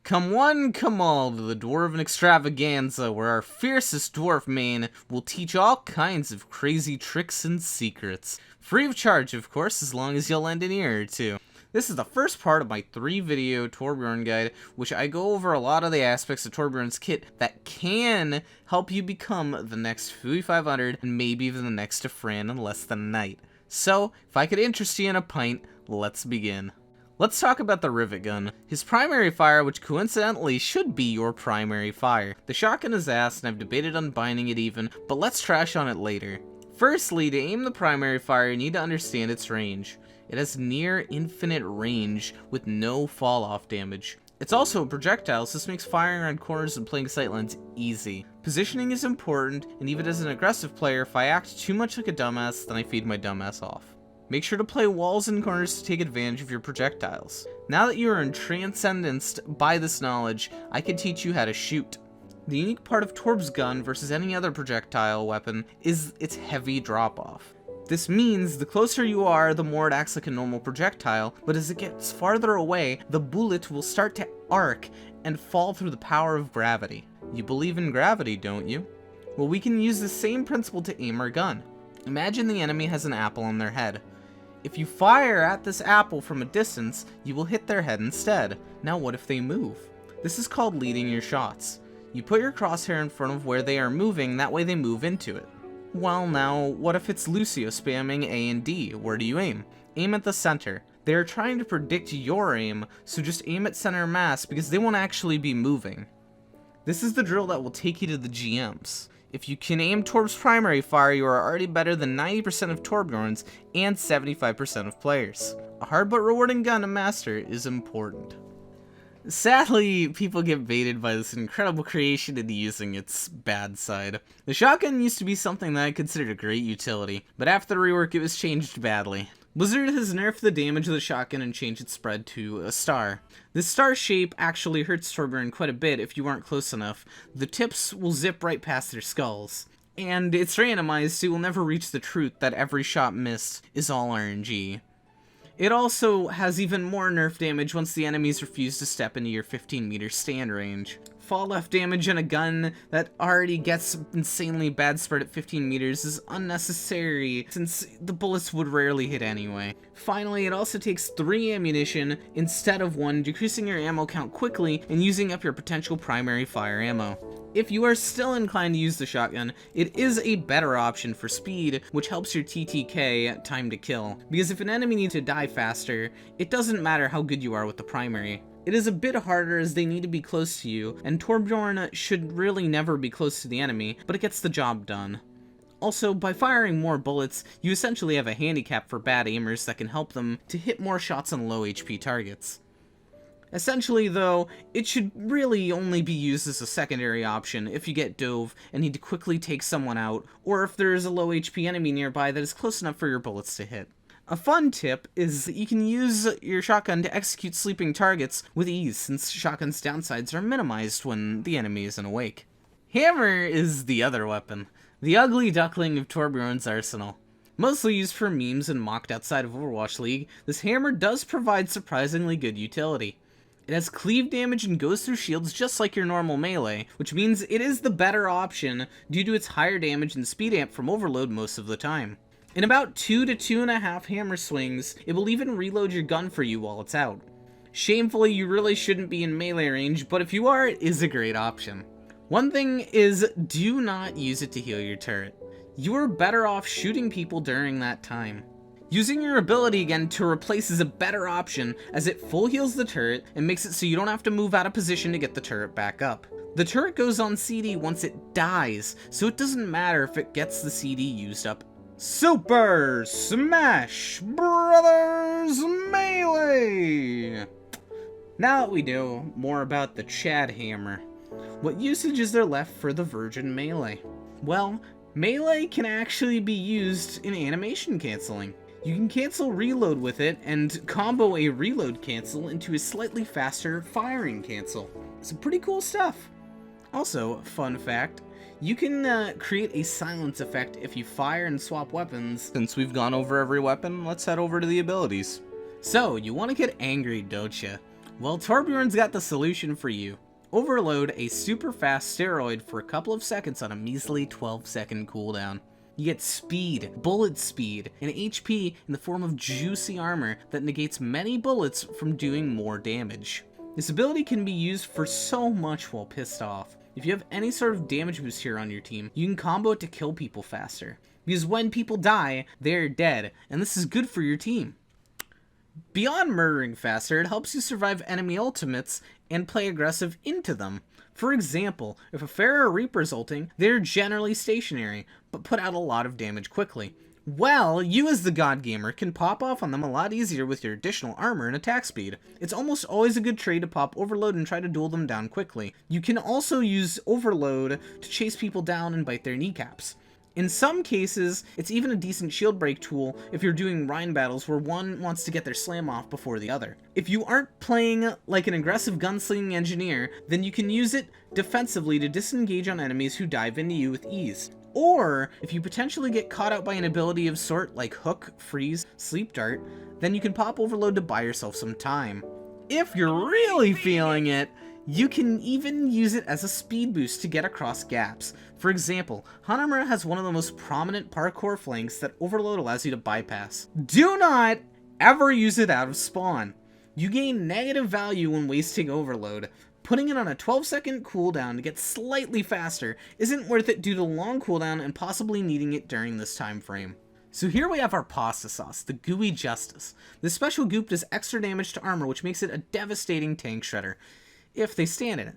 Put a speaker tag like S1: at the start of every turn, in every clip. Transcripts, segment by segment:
S1: Come one, come all to the Dwarven Extravaganza, where our fiercest dwarf main will teach all kinds of crazy tricks and secrets. Free of charge, of course, as long as you'll lend an ear or two. This is the first part of my 3-video Torbjorn guide, which I go over a lot of the aspects of Torbjorn's kit that can help you become the next 500 and maybe even the next to Fran in less than a night. So, if I could interest you in a pint, let's begin. Let's talk about the rivet gun. His primary fire, which coincidentally should be your primary fire. The shotgun is ass, and I've debated on binding it even, but let's trash on it later. Firstly, to aim the primary fire, you need to understand its range. It has near infinite range with no fall off damage. It's also a projectile, so this makes firing around corners and playing sightlines easy. Positioning is important, and even as an aggressive player, if I act too much like a dumbass, then I feed my dumbass off. Make sure to play walls and corners to take advantage of your projectiles. Now that you are transcendenced by this knowledge, I can teach you how to shoot. The unique part of Torb's gun versus any other projectile weapon is its heavy drop-off. This means the closer you are, the more it acts like a normal projectile, but as it gets farther away, the bullet will start to arc and fall through the power of gravity. You believe in gravity, don't you? Well, we can use the same principle to aim our gun. Imagine the enemy has an apple on their head. If you fire at this apple from a distance, you will hit their head instead. Now what if they move? This is called leading your shots. You put your crosshair in front of where they are moving, that way they move into it. Well now, what if it's Lucio spamming A and D? Where do you aim? Aim at the center. They are trying to predict your aim, so just aim at center mass because they won't actually be moving. This is the drill that will take you to the GMs. If you can aim Torb's primary fire, you are already better than 90% of Torbjorns and 75% of players. A hard but rewarding gun to master is important. Sadly, people get baited by this incredible creation into using its bad side. The shotgun used to be something that I considered a great utility, but after the rework it was changed badly. Blizzard has nerfed the damage of the shotgun and changed its spread to a star. This star shape actually hurts Torbjorn quite a bit if you aren't close enough. The tips will zip right past their skulls. And it's randomized, so you will never reach the truth that every shot missed is all RNG. It also has even more nerf damage once the enemies refuse to step into your 15-meter stand range. Fall left damage in a gun that already gets insanely bad spread at 15 meters is unnecessary since the bullets would rarely hit anyway. Finally, it also takes 3 ammunition instead of 1, decreasing your ammo count quickly and using up your potential primary fire ammo. If you are still inclined to use the shotgun, it is a better option for speed, which helps your TTK, time to kill, because if an enemy needs to die faster, it doesn't matter how good you are with the primary. It is a bit harder as they need to be close to you, and Torbjorn should really never be close to the enemy, but it gets the job done. Also, by firing more bullets, you essentially have a handicap for bad aimers that can help them to hit more shots on low HP targets. Essentially, though, it should really only be used as a secondary option if you get dove and need to quickly take someone out, or if there is a low HP enemy nearby that is close enough for your bullets to hit. A fun tip is that you can use your shotgun to execute sleeping targets with ease, since shotgun's downsides are minimized when the enemy isn't awake. Hammer is the other weapon, the ugly duckling of Torbjorn's arsenal. Mostly used for memes and mocked outside of Overwatch League, this hammer does provide surprisingly good utility. It has cleave damage and goes through shields just like your normal melee, which means it is the better option due to its higher damage and speed amp from overload most of the time. In about 2 to 2.5 hammer swings, it will even reload your gun for you while it's out. Shamefully, you really shouldn't be in melee range, but if you are, it is a great option. One thing is, do not use it to heal your turret. You are better off shooting people during that time. Using your ability again to replace is a better option, as it full heals the turret and makes it so you don't have to move out of position to get the turret back up. The turret goes on CD once it dies, so it doesn't matter if it gets the CD used up. Super Smash Brothers Melee! Now that we know more about the Chad Hammer, what usage is there left for the Virgin Melee? Well, Melee can actually be used in animation canceling. You can cancel reload with it and combo a reload cancel into a slightly faster firing cancel. Some pretty cool stuff. Also, fun fact, you can create a silence effect if you fire and swap weapons. Since we've gone over every weapon, let's head over to the abilities. So, you want to get angry, don't you? Well, Torbjorn's got the solution for you. Overload a super fast steroid for a couple of seconds on a measly 12-second cooldown. You get speed, bullet speed, and HP in the form of juicy armor that negates many bullets from doing more damage. This ability can be used for so much while pissed off. If you have any sort of damage boost here on your team, you can combo it to kill people faster. Because when people die, they're dead, and this is good for your team. Beyond murdering faster, it helps you survive enemy ultimates and play aggressive into them. For example, if a Pharah or Reaper's ulting, they're generally stationary, but put out a lot of damage quickly. Well, you as the God Gamer can pop off on them a lot easier with your additional armor and attack speed. It's almost always a good trade to pop Overload and try to duel them down quickly. You can also use Overload to chase people down and bite their kneecaps. In some cases, it's even a decent shield break tool if you're doing Rhine battles where one wants to get their slam off before the other. If you aren't playing like an aggressive gunslinging engineer, then you can use it defensively to disengage on enemies who dive into you with ease. Or, if you potentially get caught out by an ability of sort like Hook, Freeze, Sleep Dart, then you can pop Overload to buy yourself some time. If you're really feeling it, you can even use it as a speed boost to get across gaps. For example, Hanamura has one of the most prominent parkour flanks that Overload allows you to bypass. Do not ever use it out of spawn. You gain negative value when wasting Overload. Putting it on a 12-second cooldown to get slightly faster isn't worth it due to long cooldown and possibly needing it during this time frame. So here we have our pasta sauce, the Gooey Justice. This special goop does extra damage to armor, which makes it a devastating tank shredder, if they stand in it.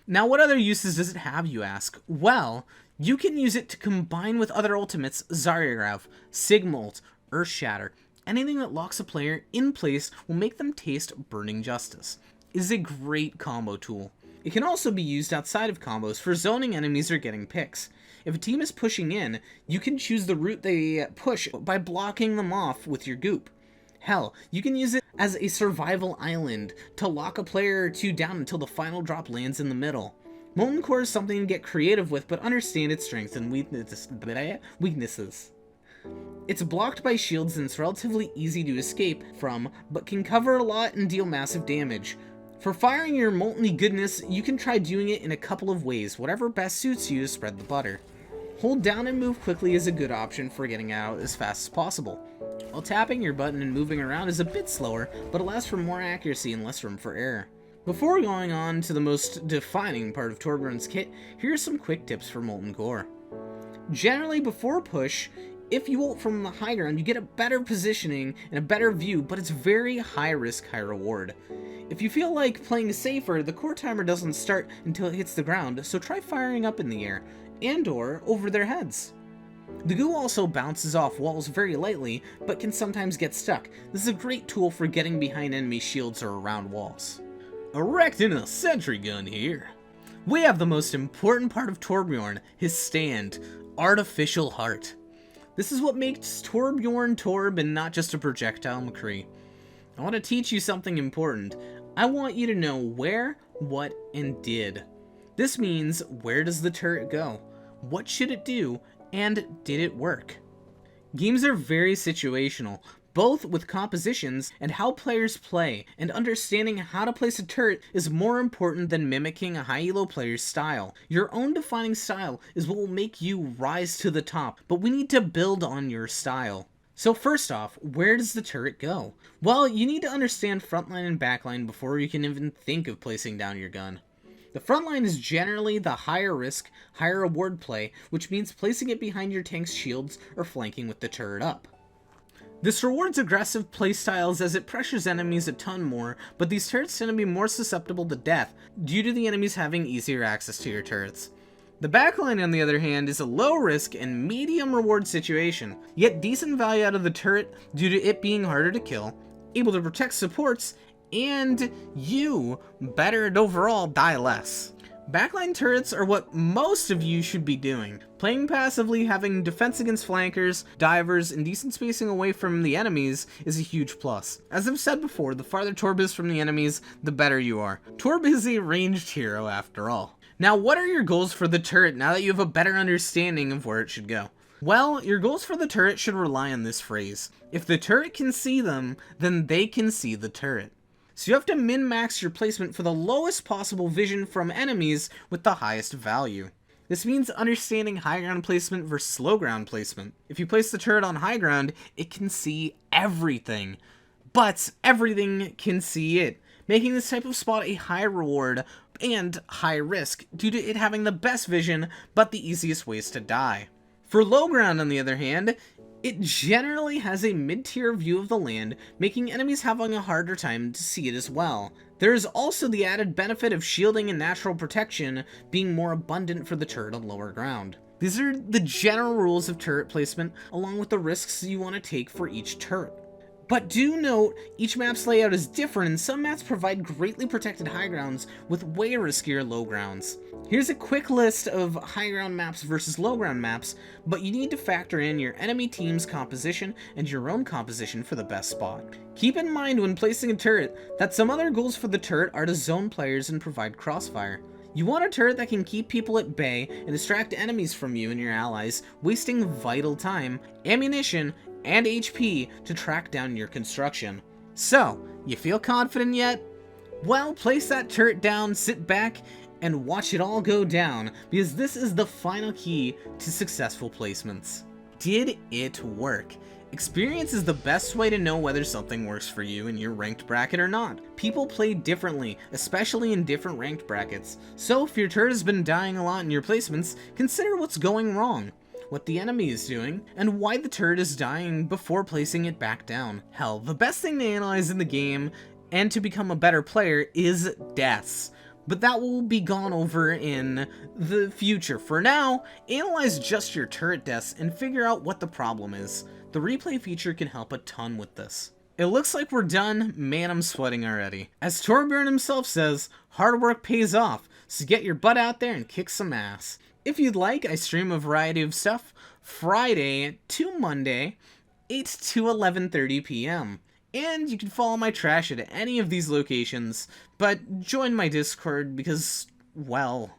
S1: Now, what other uses does it have, you ask? Well, you can use it to combine with other ultimates, Zarya Grav, Sigma Ult, Earth Shatter. Anything that locks a player in place will make them taste Burning Justice. It is a great combo tool. It can also be used outside of combos for zoning enemies or getting picks. If a team is pushing in, you can choose the route they push by blocking them off with your goop. Hell, you can use it as a survival island to lock a player or two down until the final drop lands in the middle. Molten Core is something to get creative with, but understand its strengths and weaknesses. It's blocked by shields and it's relatively easy to escape from, but can cover a lot and deal massive damage. For firing your molten goodness, you can try doing it in a couple of ways, whatever best suits you to spread the butter. Hold down and move quickly is a good option for getting out as fast as possible, while tapping your button and moving around is a bit slower, but allows for more accuracy and less room for error. Before going on to the most defining part of Torbjorn's kit, here are some quick tips for Molten Core. Generally, before push, if you ult from the high ground, you get a better positioning and a better view, but it's very high risk, high reward. If you feel like playing safer, the core timer doesn't start until it hits the ground, so try firing up in the air, and/or over their heads. The goo also bounces off walls very lightly, but can sometimes get stuck. This is a great tool for getting behind enemy shields or around walls. Erecting a sentry gun here. We have the most important part of Torbjorn, his stand, Artificial Heart. This is what makes Torbjorn Torb and not just a projectile McCree. I want to teach you something important. I want you to know where, what, and did. This means, where does the turret go? What should it do? And did it work? Games are very situational, both with compositions and how players play, and understanding how to place a turret is more important than mimicking a high elo player's style. Your own defining style is what will make you rise to the top, but we need to build on your style. So first off, where does the turret go? Well, you need to understand frontline and backline before you can even think of placing down your gun. The frontline is generally the higher risk, higher reward play, which means placing it behind your tank's shields or flanking with the turret up. This rewards aggressive playstyles as it pressures enemies a ton more, but these turrets tend to be more susceptible to death due to the enemies having easier access to your turrets. The backline, on the other hand, is a low risk and medium reward situation. You get decent value out of the turret due to it being harder to kill, able to protect supports, and you, better and overall, die less. Backline turrets are what most of you should be doing. Playing passively, having defense against flankers, divers, and decent spacing away from the enemies is a huge plus. As I've said before, the farther Torb is from the enemies, the better you are. Torb is a ranged hero after all. Now, what are your goals for the turret now that you have a better understanding of where it should go? Well, your goals for the turret should rely on this phrase. If the turret can see them, then they can see the turret. so you have to min-max your placement for the lowest possible vision from enemies with the highest value. This means understanding high ground placement versus low ground placement. If you place the turret on high ground, it can see everything, but everything can see it, making this type of spot a high reward and high risk due to it having the best vision but the easiest ways to die. For low ground, on the other hand, it generally has a mid-tier view of the land, making enemies having a harder time to see it as well. There is also the added benefit of shielding and natural protection being more abundant for the turret on lower ground. These are the general rules of turret placement, along with the risks you want to take for each turret. But do note, each map's layout is different, and some maps provide greatly protected high grounds with way riskier low grounds. Here's a quick list of high ground maps versus low ground maps, but you need to factor in your enemy team's composition and your own composition for the best spot. Keep in mind when placing a turret that some other goals for the turret are to zone players and provide crossfire. You want a turret that can keep people at bay and distract enemies from you and your allies, wasting vital time, ammunition, and HP to track down your construction. So, you feel confident yet? Well, place that turret down, sit back, and watch it all go down, because this is the final key to successful placements. Did it work? Experience is the best way to know whether something works for you in your ranked bracket or not. People play differently, especially in different ranked brackets. So if your turret has been dying a lot in your placements, consider what's going wrong, what the enemy is doing, and why the turret is dying before placing it back down. Hell, the best thing to analyze in the game, and to become a better player, is deaths. But that will be gone over in the future. For now, analyze just your turret deaths and figure out what the problem is. The replay feature can help a ton with this. It looks like we're done. Man, I'm sweating already. As Torbjorn himself says, hard work pays off, so get your butt out there and kick some ass. If you'd like, I stream a variety of stuff Friday to Monday, 8 to 11:30 p.m. And you can follow my trash at any of these locations, but join my Discord because, well,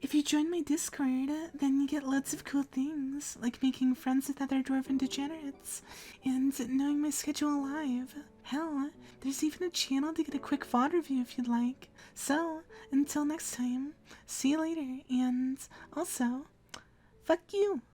S1: if you join my Discord, then you get lots of cool things, like making friends with other dwarven degenerates, and knowing my schedule live. Hell, there's even a channel to get a quick VOD review if you'd like. So, until next time, see you later, and also, fuck you.